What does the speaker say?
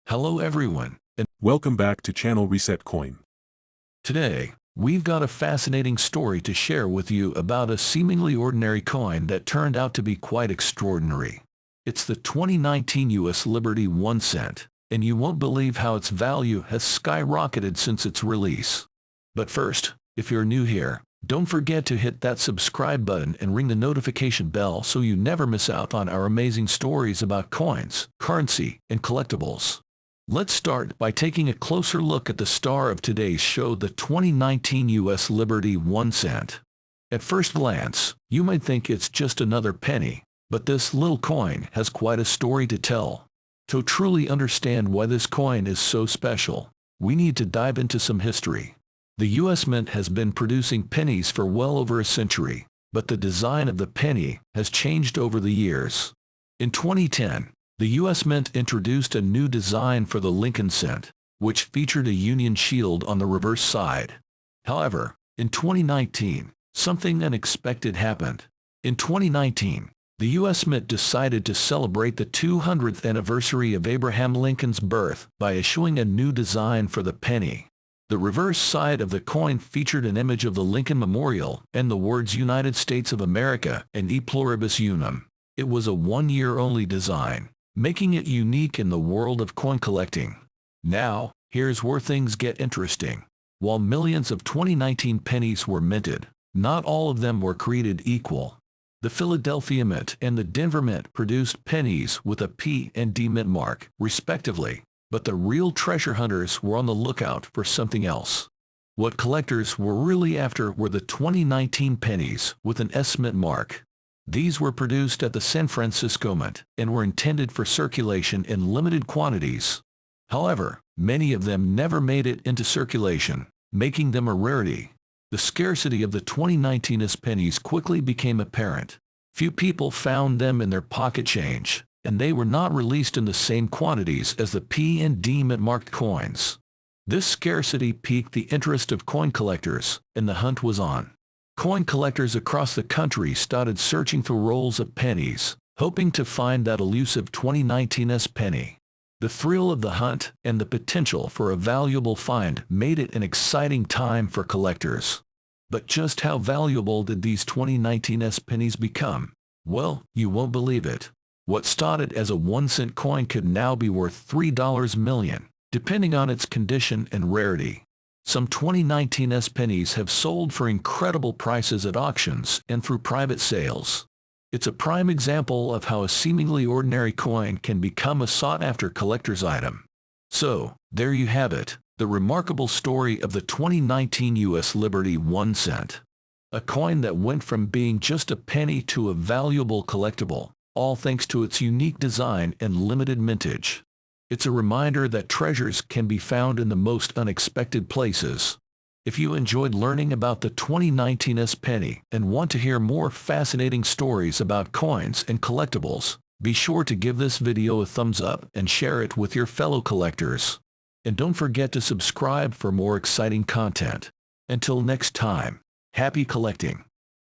Hello everyone, and Welcome back to Channel Reset Coin. today, we've got a fascinating story to share with you about a seemingly ordinary coin that turned out to be quite extraordinary. It's the 2019 US Liberty 1 cent, and you won't believe how its value has skyrocketed since its release. But first, if you're new here, don't forget to hit that subscribe button and ring the notification bell so you never miss out on our amazing stories about coins, currency, and collectibles. Let's start by taking a closer look at the star of today's show, the 2019 US Liberty 1 cent. At first glance, you might think it's just another penny, but this little coin has quite a story to tell. To truly understand why this coin is so special, we need to dive into some history. The US Mint has been producing pennies for well over a century, but the design of the penny has changed over the years. In 2010, the US Mint introduced a new design for the Lincoln cent, which featured a Union shield on the reverse side. However, in 2019, something unexpected happened. In 2019, the US Mint decided to celebrate the 200th anniversary of Abraham Lincoln's birth by issuing a new design for the penny. The reverse side of the coin featured an image of the Lincoln Memorial and the words United States of America and E Pluribus Unum. It was a one-year-only design, making it unique in the world of coin collecting. Now, here's where things get interesting. While millions of 2019 pennies were minted, not all of them were created equal. The Philadelphia Mint and the Denver Mint produced pennies with a P and D mint mark, respectively, but the real treasure hunters were on the lookout for something else. What collectors were really after were the 2019 pennies with an S mint mark. These were produced at the San Francisco Mint and were intended for circulation in limited quantities. However, many of them never made it into circulation, making them a rarity. The scarcity of the 2019 S pennies quickly became apparent. Few people found them in their pocket change, and they were not released in the same quantities as the P and D mint-marked coins. This scarcity piqued the interest of coin collectors, and the hunt was on. Coin collectors across the country started searching for rolls of pennies, hoping to find that elusive 2019 S penny. The thrill of the hunt and the potential for a valuable find made it an exciting time for collectors. But just how valuable did these 2019 S pennies become? Well, you won't believe it. What started as a 1 cent coin could now be worth $3 million, depending on its condition and rarity. Some 2019 S pennies have sold for incredible prices at auctions and through private sales. It's a prime example of how a seemingly ordinary coin can become a sought-after collector's item. So, there you have it, the remarkable story of the 2019 US Liberty 1 cent. A coin that went from being just a penny to a valuable collectible, all thanks to its unique design and limited mintage. It's a reminder that treasures can be found in the most unexpected places. If you enjoyed learning about the 2019 S penny and want to hear more fascinating stories about coins and collectibles, be sure to give this video a thumbs up and share it with your fellow collectors. And don't forget to subscribe for more exciting content. Until next time, happy collecting!